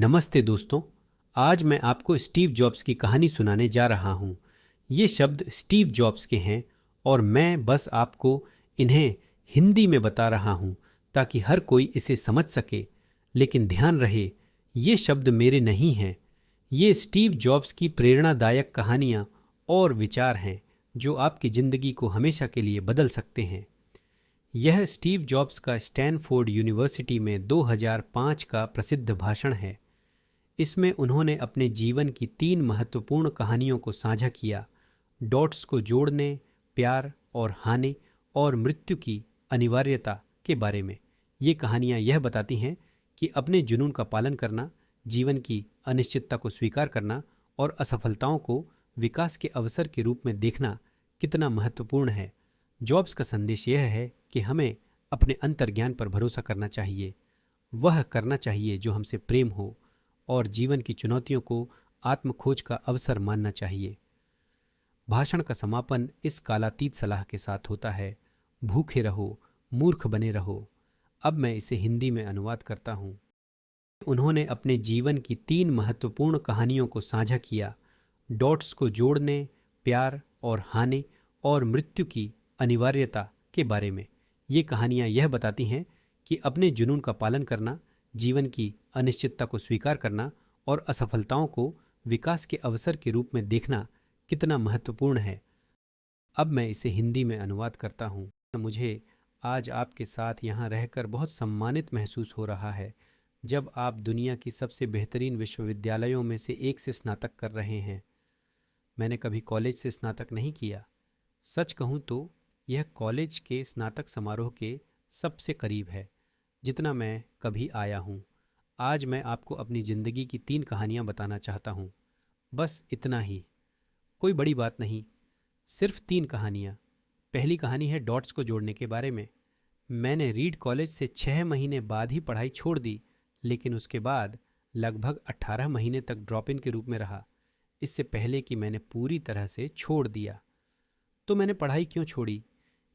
नमस्ते दोस्तों। आज मैं आपको स्टीव जॉब्स की कहानी सुनाने जा रहा हूँ। ये शब्द स्टीव जॉब्स के हैं और मैं बस आपको इन्हें हिंदी में बता रहा हूँ ताकि हर कोई इसे समझ सके। लेकिन ध्यान रहे, ये शब्द मेरे नहीं हैं। ये स्टीव जॉब्स की प्रेरणादायक कहानियाँ और विचार हैं जो आपकी ज़िंदगी को हमेशा के लिए बदल सकते हैं। यह स्टीव जॉब्स का स्टैनफोर्ड यूनिवर्सिटी में 2005 का प्रसिद्ध भाषण है। इसमें उन्होंने अपने जीवन की 3 महत्वपूर्ण कहानियों को साझा किया: डॉट्स को जोड़ने, प्यार और हानि, और मृत्यु की अनिवार्यता के बारे में। ये कहानियाँ यह बताती हैं कि अपने जुनून का पालन करना, जीवन की अनिश्चितता को स्वीकार करना और असफलताओं को विकास के अवसर के रूप में देखना कितना महत्वपूर्ण है। जॉब्स का संदेश यह है कि हमें अपने अंतर्ज्ञान पर भरोसा करना चाहिए, वह करना चाहिए जो हमसे प्रेम हो, और जीवन की चुनौतियों को आत्मखोज का अवसर मानना चाहिए। भाषण का समापन इस कालातीत सलाह के साथ होता है: भूखे रहो, मूर्ख बने रहो। अब मैं इसे हिंदी में अनुवाद करता हूँ। उन्होंने अपने जीवन की 3 महत्वपूर्ण कहानियों को साझा किया: डॉट्स को जोड़ने, प्यार और हानि, और मृत्यु की अनिवार्यता के बारे में। ये कहानियाँ यह बताती हैं कि अपने जुनून का पालन करना, जीवन की अनिश्चितता को स्वीकार करना और असफलताओं को विकास के अवसर के रूप में देखना कितना महत्वपूर्ण है। अब मैं इसे हिंदी में अनुवाद करता हूँ। मुझे आज आपके साथ यहाँ रहकर बहुत सम्मानित महसूस हो रहा है, जब आप दुनिया की सबसे बेहतरीन विश्वविद्यालयों में से एक से स्नातक कर रहे हैं। मैंने कभी कॉलेज से स्नातक नहीं किया। सच कहूँ तो यह कॉलेज के स्नातक समारोह के सबसे करीब है जितना मैं कभी आया हूँ। आज मैं आपको अपनी ज़िंदगी की 3 कहानियाँ बताना चाहता हूँ। बस इतना ही, कोई बड़ी बात नहीं, सिर्फ 3 कहानियाँ। पहली कहानी है डॉट्स को जोड़ने के बारे में। मैंने रीड कॉलेज से 6 महीने बाद ही पढ़ाई छोड़ दी, लेकिन उसके बाद लगभग 18 महीने तक ड्रॉप इन के रूप में रहा, इससे पहले कि मैंने पूरी तरह से छोड़ दिया। तो मैंने पढ़ाई क्यों छोड़ी?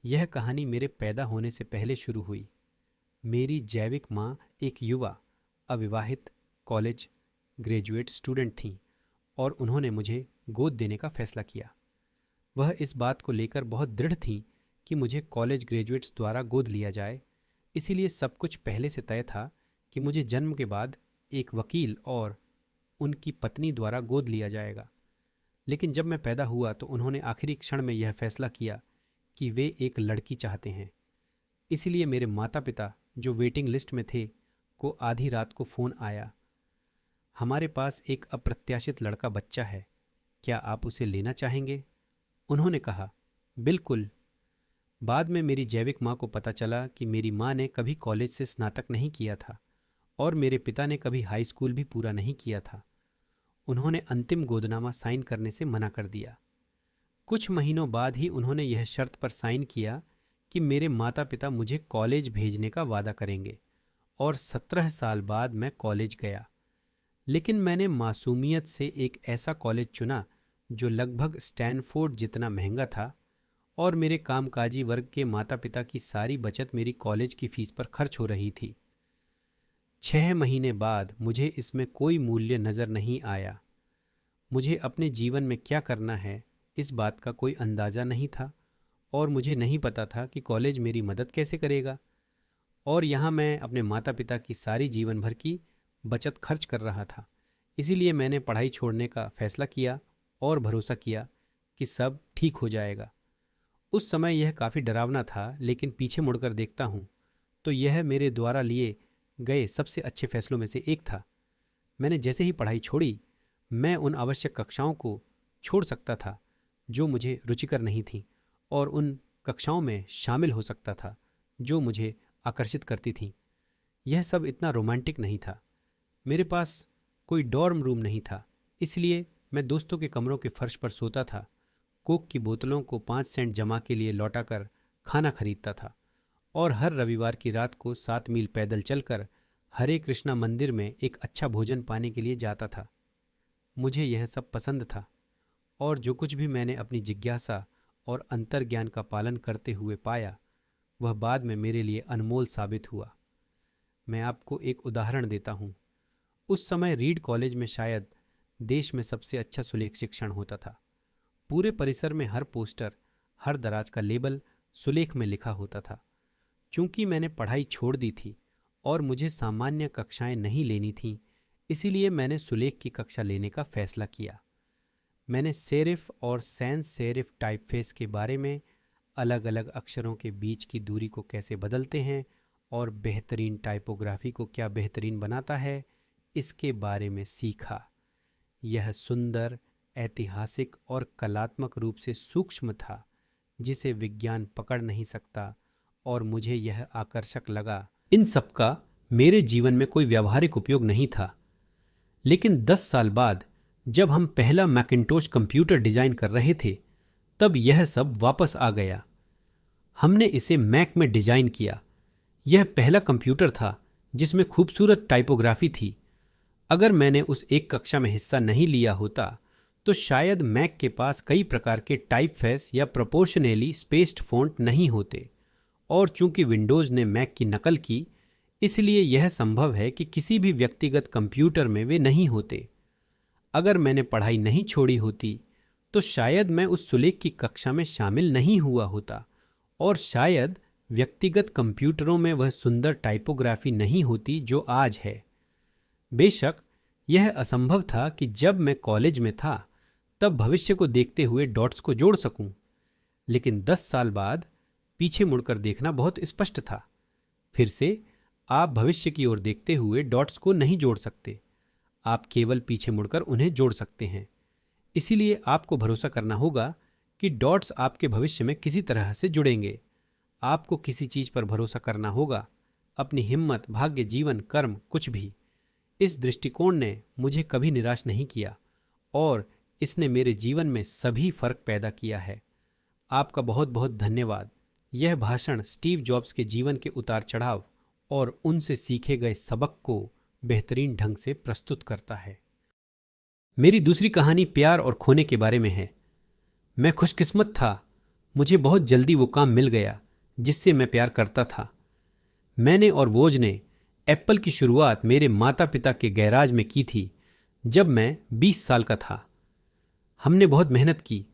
यह कहानी मेरे पैदा होने से पहले शुरू हुई। मेरी जैविक माँ एक युवा, अविवाहित कॉलेज ग्रेजुएट स्टूडेंट थीं और उन्होंने मुझे गोद देने का फैसला किया। वह इस बात को लेकर बहुत दृढ़ थीं कि मुझे कॉलेज ग्रेजुएट्स द्वारा गोद लिया जाए। इसीलिए सब कुछ पहले से तय था कि मुझे जन्म के बाद एक वकील और उनकी पत्नी द्वारा गोद लिया जाएगा। लेकिन जब मैं पैदा हुआ तो उन्होंने आखिरी क्षण में यह फैसला किया कि वे एक लड़की चाहते हैं। इसलिए मेरे माता पिता, जो वेटिंग लिस्ट में थे, को आधी रात को फ़ोन आया: हमारे पास एक अप्रत्याशित लड़का बच्चा है, क्या आप उसे लेना चाहेंगे? उन्होंने कहा, बिल्कुल। बाद में मेरी जैविक माँ को पता चला कि मेरी माँ ने कभी कॉलेज से स्नातक नहीं किया था और मेरे पिता ने कभी हाई स्कूल भी पूरा नहीं किया था। उन्होंने अंतिम गोदनामा साइन करने से मना कर दिया। कुछ महीनों बाद ही उन्होंने यह शर्त पर साइन किया कि मेरे माता पिता मुझे कॉलेज भेजने का वादा करेंगे, और 17 साल बाद मैं कॉलेज गया। लेकिन मैंने मासूमियत से एक ऐसा कॉलेज चुना जो लगभग स्टैनफोर्ड जितना महंगा था, और मेरे कामकाजी वर्ग के माता पिता की सारी बचत मेरी कॉलेज की फीस पर खर्च हो रही थी। 6 महीने बाद मुझे इसमें कोई मूल्य नज़र नहीं आया। मुझे अपने जीवन में क्या करना है, इस बात का कोई अंदाज़ा नहीं था, और मुझे नहीं पता था कि कॉलेज मेरी मदद कैसे करेगा। और यहाँ मैं अपने माता पिता की सारी जीवन भर की बचत खर्च कर रहा था। इसीलिए मैंने पढ़ाई छोड़ने का फैसला किया और भरोसा किया कि सब ठीक हो जाएगा। उस समय यह काफ़ी डरावना था, लेकिन पीछे मुड़कर देखता हूँ तो यह मेरे द्वारा लिए गए सबसे अच्छे फैसलों में से एक था। मैंने जैसे ही पढ़ाई छोड़ी, मैं उन आवश्यक कक्षाओं को छोड़ सकता था जो मुझे रुचिकर नहीं थीं, और उन कक्षाओं में शामिल हो सकता था जो मुझे आकर्षित करती थीं। यह सब इतना रोमांटिक नहीं था। मेरे पास कोई डॉर्म रूम नहीं था, इसलिए मैं दोस्तों के कमरों के फर्श पर सोता था, कोक की बोतलों को 5 सेंट जमा के लिए लौटाकर खाना खरीदता था, और हर रविवार की रात को 7 मील पैदल चलकर हरे कृष्णा मंदिर में एक अच्छा भोजन पाने के लिए जाता था। मुझे यह सब पसंद था, और जो कुछ भी मैंने अपनी जिज्ञासा और अंतर्ज्ञान का पालन करते हुए पाया, वह बाद में मेरे लिए अनमोल साबित हुआ। मैं आपको एक उदाहरण देता हूँ। उस समय रीड कॉलेज में शायद देश में सबसे अच्छा सुलेख शिक्षण होता था। पूरे परिसर में हर पोस्टर, हर दराज का लेबल सुलेख में लिखा होता था। चूंकि मैंने पढ़ाई छोड़ दी थी और मुझे सामान्य कक्षाएं नहीं लेनी थीं, इसीलिए मैंने सुलेख की कक्षा लेने का फैसला किया। मैंने सेरिफ और सैंस सेरिफ टाइपफेस के बारे में, अलग अलग अक्षरों के बीच की दूरी को कैसे बदलते हैं और बेहतरीन टाइपोग्राफी को क्या बेहतरीन बनाता है, इसके बारे में सीखा। यह सुंदर, ऐतिहासिक और कलात्मक रूप से सूक्ष्म था, जिसे विज्ञान पकड़ नहीं सकता, और मुझे यह आकर्षक लगा। इन सब का मेरे जीवन में कोई व्यावहारिक उपयोग नहीं था, लेकिन 10 साल बाद जब हम पहला मैकिन्टोश कंप्यूटर डिजाइन कर रहे थे, तब यह सब वापस आ गया। हमने इसे मैक में डिजाइन किया। यह पहला कंप्यूटर था जिसमें खूबसूरत टाइपोग्राफी थी। अगर मैंने उस एक कक्षा में हिस्सा नहीं लिया होता तो शायद मैक के पास कई प्रकार के टाइपफेस या प्रोपोर्शनली स्पेस्ड फ़ॉन्ट नहीं होते, और चूंकि विंडोज़ ने मैक की नकल की, इसलिए यह संभव है कि किसी भी व्यक्तिगत कंप्यूटर में वे नहीं होते। अगर मैंने पढ़ाई नहीं छोड़ी होती तो शायद मैं उस सुलेख की कक्षा में शामिल नहीं हुआ होता, और शायद व्यक्तिगत कंप्यूटरों में वह सुंदर टाइपोग्राफी नहीं होती जो आज है। बेशक यह असंभव था कि जब मैं कॉलेज में था तब भविष्य को देखते हुए डॉट्स को जोड़ सकूं, लेकिन 10 साल बाद पीछे मुड़कर देखना बहुत स्पष्ट था। फिर से आप भविष्य की ओर देखते हुए डॉट्स को नहीं जोड़ सकते, आप केवल पीछे मुड़कर उन्हें जोड़ सकते हैं। इसीलिए आपको भरोसा करना होगा कि डॉट्स आपके भविष्य में किसी तरह से जुड़ेंगे। आपको किसी चीज पर भरोसा करना होगा, अपनी हिम्मत, भाग्य, जीवन, कर्म, कुछ भी। इस दृष्टिकोण ने मुझे कभी निराश नहीं किया और इसने मेरे जीवन में सभी फर्क पैदा किया है। आपका बहुत बहुत धन्यवाद। यह भाषण स्टीव जॉब्स के जीवन के उतार चढ़ाव और उनसे सीखे गए सबक को बेहतरीन ढंग से प्रस्तुत करता है। मेरी दूसरी कहानी प्यार और खोने के बारे में है। मैं खुशकिस्मत था, मुझे बहुत जल्दी वो काम मिल गया जिससे मैं प्यार करता था। मैंने और वोज ने एप्पल की शुरुआत मेरे माता पिता के गैराज में की थी जब मैं 20 साल का था। हमने बहुत मेहनत की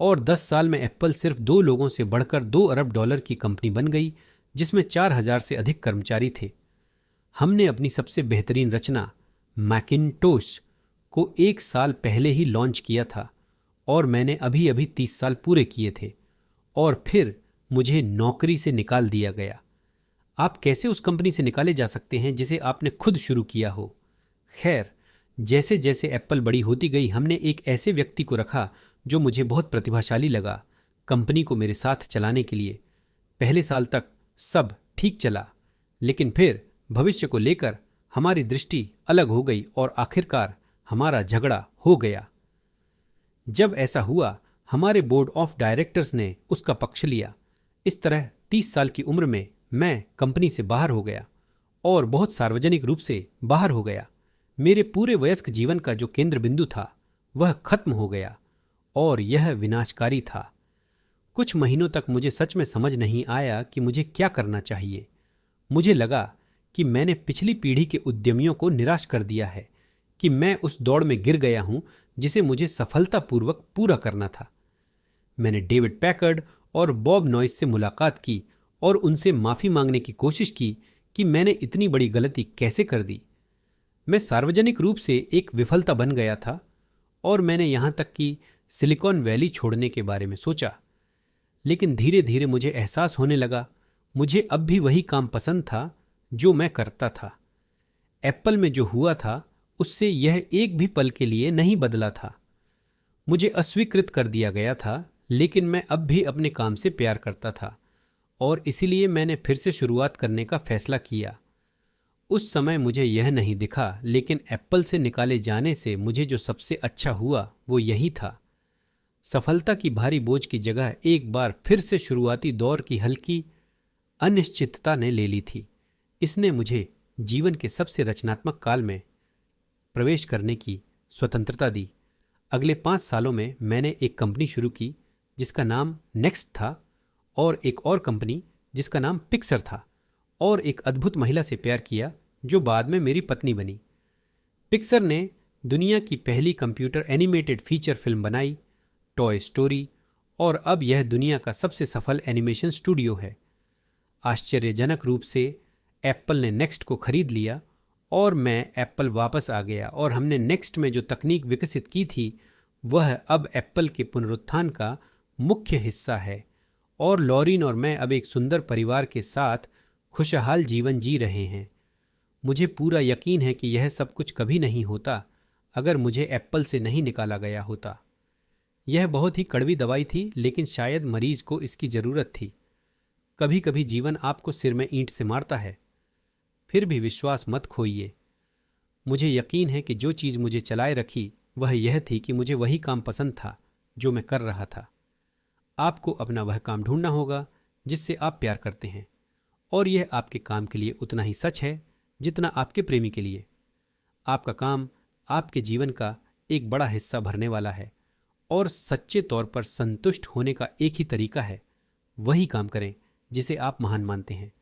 और 10 साल में एप्पल सिर्फ 2 लोगों से बढ़कर $2 अरब की कंपनी बन गई, जिसमें 4000 से अधिक कर्मचारी थे। हमने अपनी सबसे बेहतरीन रचना मैकिन्टोश को 1 साल पहले ही लॉन्च किया था और मैंने अभी अभी 30 साल पूरे किए थे, और फिर मुझे नौकरी से निकाल दिया गया। आप कैसे उस कंपनी से निकाले जा सकते हैं जिसे आपने खुद शुरू किया हो? खैर, जैसे जैसे एप्पल बड़ी होती गई, हमने एक ऐसे व्यक्ति को रखा जो मुझे बहुत प्रतिभाशाली लगा कंपनी को मेरे साथ चलाने के लिए। पहले साल तक सब ठीक चला, लेकिन फिर भविष्य को लेकर हमारी दृष्टि अलग हो गई और आखिरकार हमारा झगड़ा हो गया। जब ऐसा हुआ, हमारे बोर्ड ऑफ डायरेक्टर्स ने उसका पक्ष लिया। इस तरह 30 साल की उम्र में मैं कंपनी से बाहर हो गया और बहुत सार्वजनिक रूप से बाहर हो गया। मेरे पूरे वयस्क जीवन का जो केंद्र बिंदु था वह खत्म हो गया और यह विनाशकारी था। कुछ महीनों तक मुझे सच में समझ नहीं आया कि मुझे क्या करना चाहिए। मुझे लगा कि मैंने पिछली पीढ़ी के उद्यमियों को निराश कर दिया है, कि मैं उस दौड़ में गिर गया हूं जिसे मुझे सफलतापूर्वक पूरा करना था। मैंने डेविड पैकर्ड और बॉब नॉइस से मुलाकात की और उनसे माफी मांगने की कोशिश की कि मैंने इतनी बड़ी गलती कैसे कर दी। मैं सार्वजनिक रूप से एक विफलता बन गया था और मैंने यहां तक कि सिलिकॉन वैली छोड़ने के बारे में सोचा। लेकिन धीरे धीरे मुझे एहसास होने लगा, मुझे अब भी वही काम पसंद था जो मैं करता था। एप्पल में जो हुआ था उससे यह एक भी पल के लिए नहीं बदला था। मुझे अस्वीकृत कर दिया गया था, लेकिन मैं अब भी अपने काम से प्यार करता था और इसीलिए मैंने फिर से शुरुआत करने का फैसला किया। उस समय मुझे यह नहीं दिखा, लेकिन एप्पल से निकाले जाने से मुझे जो सबसे अच्छा हुआ वो यही था। सफलता की भारी बोझ की जगह एक बार फिर से शुरुआती दौर की हल्की अनिश्चितता ने ले ली थी। इसने मुझे जीवन के सबसे रचनात्मक काल में प्रवेश करने की स्वतंत्रता दी। अगले 5 सालों में मैंने एक कंपनी शुरू की जिसका नाम नेक्स्ट था, और एक और कंपनी जिसका नाम पिक्सर था, और एक अद्भुत महिला से प्यार किया जो बाद में मेरी पत्नी बनी। पिक्सर ने दुनिया की पहली कंप्यूटर एनिमेटेड फीचर फिल्म बनाई, टॉय स्टोरी, और अब यह दुनिया का सबसे सफल एनिमेशन स्टूडियो है। आश्चर्यजनक रूप से एप्पल ने नेक्स्ट को खरीद लिया और मैं एप्पल वापस आ गया और हमने नेक्स्ट में जो तकनीक विकसित की थी वह अब एप्पल के पुनरुत्थान का मुख्य हिस्सा है और लॉरीन और मैं अब एक सुंदर परिवार के साथ खुशहाल जीवन जी रहे हैं। मुझे पूरा यकीन है कि यह सब कुछ कभी नहीं होता अगर मुझे एप्पल से नहीं निकाला गया होता। यह बहुत ही कड़वी दवाई थी, लेकिन शायद मरीज को इसकी ज़रूरत थी। कभी कभी जीवन आपको सिर में ईंट से मारता है, फिर भी विश्वास मत खोइए। मुझे यकीन है कि जो चीज़ मुझे चलाए रखी वह यह थी कि मुझे वही काम पसंद था जो मैं कर रहा था। आपको अपना वह काम ढूंढना होगा जिससे आप प्यार करते हैं, और यह आपके काम के लिए उतना ही सच है जितना आपके प्रेमी के लिए। आपका काम आपके जीवन का एक बड़ा हिस्सा भरने वाला है और सच्चे तौर पर संतुष्ट होने का एक ही तरीका है, वही काम करें जिसे आप महान मानते हैं।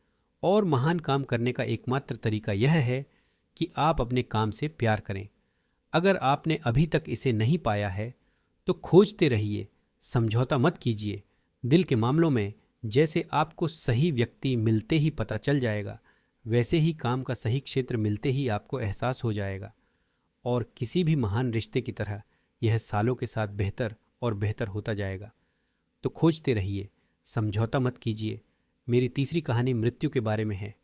और महान काम करने का एकमात्र तरीका यह है कि आप अपने काम से प्यार करें। अगर आपने अभी तक इसे नहीं पाया है तो खोजते रहिए, समझौता मत कीजिए। दिल के मामलों में जैसे आपको सही व्यक्ति मिलते ही पता चल जाएगा, वैसे ही काम का सही क्षेत्र मिलते ही आपको एहसास हो जाएगा। और किसी भी महान रिश्ते की तरह यह सालों के साथ बेहतर और बेहतर होता जाएगा। तो खोजते रहिए, समझौता मत कीजिए। मेरी तीसरी कहानी मृत्यु के बारे में है।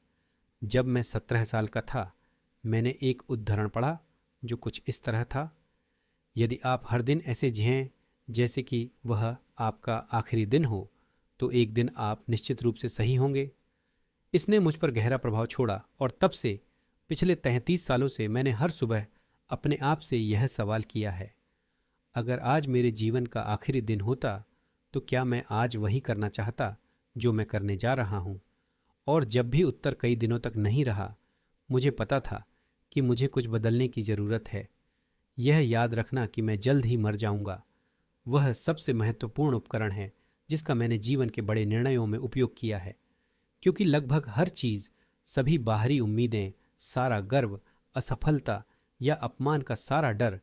जब मैं 17 साल का था, मैंने एक उद्धरण पढ़ा जो कुछ इस तरह था: यदि आप हर दिन ऐसे जिएं जैसे कि वह आपका आखिरी दिन हो, तो एक दिन आप निश्चित रूप से सही होंगे। इसने मुझ पर गहरा प्रभाव छोड़ा और तब से पिछले 33 सालों से मैंने हर सुबह अपने आप से यह सवाल किया है, अगर आज मेरे जीवन का आखिरी दिन होता तो क्या मैं आज वही करना चाहता जो मैं करने जा रहा हूँ। और जब भी उत्तर कई दिनों तक नहीं रहा, मुझे पता था कि मुझे कुछ बदलने की ज़रूरत है। यह याद रखना कि मैं जल्द ही मर जाऊंगा, वह सबसे महत्वपूर्ण उपकरण है जिसका मैंने जीवन के बड़े निर्णयों में उपयोग किया है। क्योंकि लगभग हर चीज़, सभी बाहरी उम्मीदें, सारा गर्व, असफलता या अपमान का सारा डर,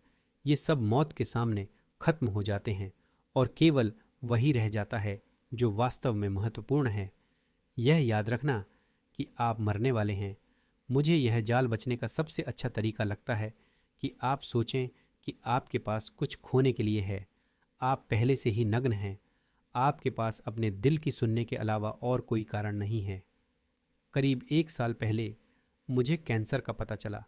ये सब मौत के सामने खत्म हो जाते हैं और केवल वही रह जाता है जो वास्तव में महत्वपूर्ण है। यह याद रखना कि आप मरने वाले हैं। मुझे यह जाल बचने का सबसे अच्छा तरीका लगता है कि आप सोचें कि आपके पास कुछ खोने के लिए है। आप पहले से ही नग्न हैं। आपके पास अपने दिल की सुनने के अलावा और कोई कारण नहीं है। करीब 1 साल पहले मुझे कैंसर का पता चला।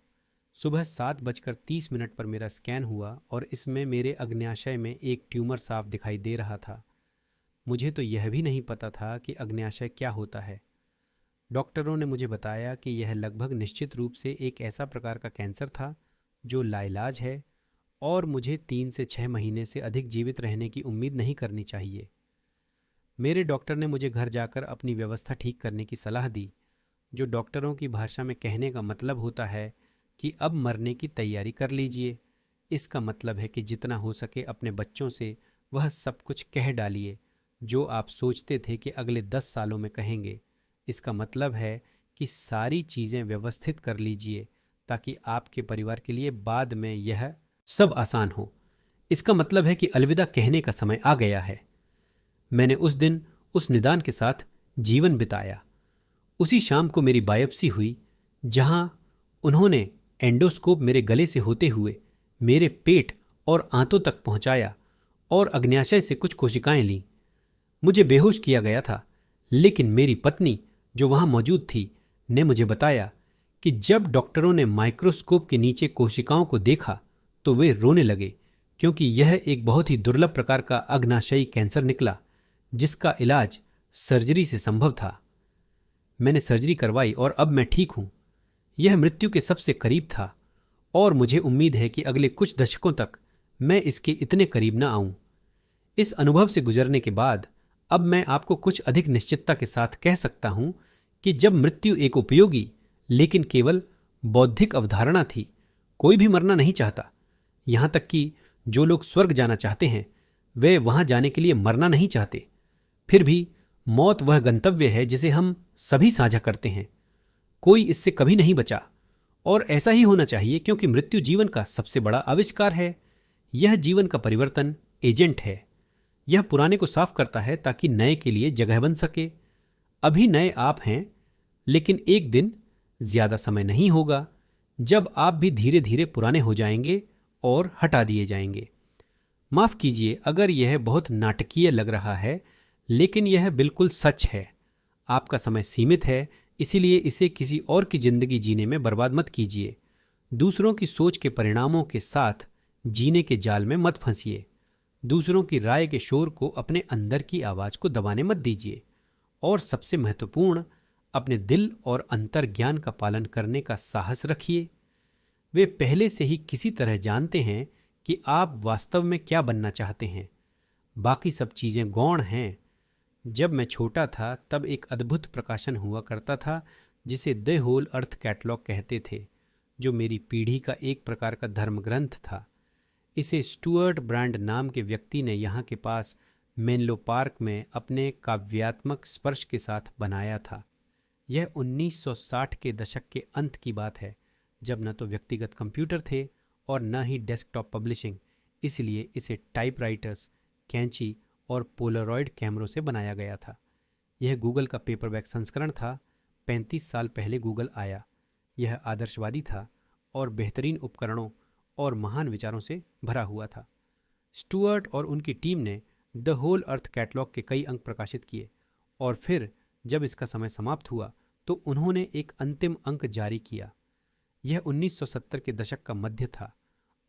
सुबह 7:30 पर मेरा स्कैन हुआ और इसमें मेरे अग्न्याशय में एक ट्यूमर साफ दिखाई दे रहा था। मुझे तो यह भी नहीं पता था कि अग्न्याशय क्या होता है। डॉक्टरों ने मुझे बताया कि यह लगभग निश्चित रूप से एक ऐसा प्रकार का कैंसर था जो लाइलाज है और मुझे 3 से 6 महीने से अधिक जीवित रहने की उम्मीद नहीं करनी चाहिए। मेरे डॉक्टर ने मुझे घर जाकर अपनी व्यवस्था ठीक करने की सलाह दी, जो डॉक्टरों की भाषा में कहने का मतलब होता है कि अब मरने की तैयारी कर लीजिए। इसका मतलब है कि जितना हो सके अपने बच्चों से वह सब कुछ कह डालिए जो आप सोचते थे कि अगले 10 सालों में कहेंगे। इसका मतलब है कि सारी चीज़ें व्यवस्थित कर लीजिए ताकि आपके परिवार के लिए बाद में यह सब आसान हो। इसका मतलब है कि अलविदा कहने का समय आ गया है। मैंने उस दिन उस निदान के साथ जीवन बिताया। उसी शाम को मेरी बायोप्सी हुई, जहां उन्होंने एंडोस्कोप मेरे गले से होते हुए मेरे पेट और आंतों तक पहुंचाया और अग्न्याशय से कुछ कोशिकाएं लीं। मुझे बेहोश किया गया था, लेकिन मेरी पत्नी जो वहां मौजूद थी ने मुझे बताया कि जब डॉक्टरों ने माइक्रोस्कोप के नीचे कोशिकाओं को देखा तो वे रोने लगे, क्योंकि यह एक बहुत ही दुर्लभ प्रकार का अग्न्याशयी कैंसर निकला जिसका इलाज सर्जरी से संभव था। मैंने सर्जरी करवाई और अब मैं ठीक हूं। यह मृत्यु के सबसे करीब था और मुझे उम्मीद है कि अगले कुछ दशकों तक मैं इसके इतने करीब न आऊं। इस अनुभव से गुजरने के बाद अब मैं आपको कुछ अधिक निश्चितता के साथ कह सकता हूं कि जब मृत्यु एक उपयोगी लेकिन केवल बौद्धिक अवधारणा थी, कोई भी मरना नहीं चाहता। यहां तक कि जो लोग स्वर्ग जाना चाहते हैं वे वहां जाने के लिए मरना नहीं चाहते। फिर भी मौत वह गंतव्य है जिसे हम सभी साझा करते हैं। कोई इससे कभी नहीं बचा और ऐसा ही होना चाहिए, क्योंकि मृत्यु जीवन का सबसे बड़ा आविष्कार है। यह जीवन का परिवर्तन एजेंट है। यह पुराने को साफ करता है ताकि नए के लिए जगह बन सके। अभी नए आप हैं, लेकिन एक दिन, ज्यादा समय नहीं होगा, जब आप भी धीरे धीरे पुराने हो जाएंगे और हटा दिए जाएंगे। माफ कीजिए अगर यह बहुत नाटकीय लग रहा है, लेकिन यह बिल्कुल सच है। आपका समय सीमित है, इसीलिए इसे किसी और की जिंदगी जीने में बर्बाद मत कीजिए। दूसरों की सोच के परिणामों के साथ जीने के जाल में मत फंसिए। दूसरों की राय के शोर को अपने अंदर की आवाज को दबाने मत दीजिए। और सबसे महत्वपूर्ण, अपने दिल और अंतर ज्ञान का पालन करने का साहस रखिए। वे पहले से ही किसी तरह जानते हैं कि आप वास्तव में क्या बनना चाहते हैं। बाकी सब चीजें गौण हैं। जब मैं छोटा था तब एक अद्भुत प्रकाशन हुआ करता था जिसे द होल अर्थ कैटलॉग कहते थे, जो मेरी पीढ़ी का एक प्रकार का धर्म ग्रंथ था। इसे स्टुअर्ट ब्रांड नाम के व्यक्ति ने यहाँ के पास मेनलो पार्क में अपने काव्यात्मक स्पर्श के साथ बनाया था। यह 1960 के दशक के अंत की बात है, जब न तो व्यक्तिगत कंप्यूटर थे और न ही डेस्कटॉप पब्लिशिंग, इसलिए इसे टाइपराइटर्स, कैंची और पोलरॉइड कैमरों से बनाया गया था। यह गूगल का पेपरबैक संस्करण था। 35 साल पहले गूगल आया। यह आदर्शवादी था और बेहतरीन उपकरणों और महान विचारों से भरा हुआ था। स्टुअर्ट और उनकी टीम ने द होल अर्थ कैटलॉग के कई अंक प्रकाशित किए, और फिर जब इसका समय समाप्त हुआ तो उन्होंने एक अंतिम अंक जारी किया। यह 1970 के दशक का मध्य था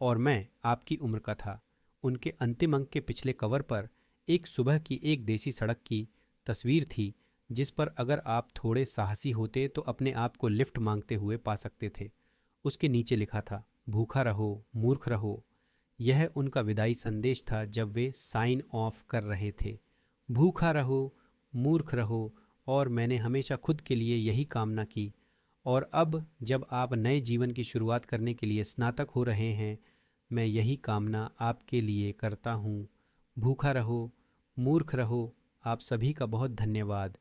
और मैं आपकी उम्र का था। उनके अंतिम अंक के पिछले कवर पर एक सुबह की एक देसी सड़क की तस्वीर थी, जिस पर अगर आप थोड़े साहसी होते तो अपने आप को लिफ्ट मांगते हुए पा सकते थे। उसके नीचे लिखा था, भूखा रहो, मूर्ख रहो। यह उनका विदाई संदेश था जब वे साइन ऑफ कर रहे थे। भूखा रहो, मूर्ख रहो। और मैंने हमेशा खुद के लिए यही कामना की। और अब जब आप नए जीवन की शुरुआत करने के लिए स्नातक हो रहे हैं, मैं यही कामना आपके लिए करता हूँ। भूखा रहो, मूर्ख रहो। आप सभी का बहुत धन्यवाद।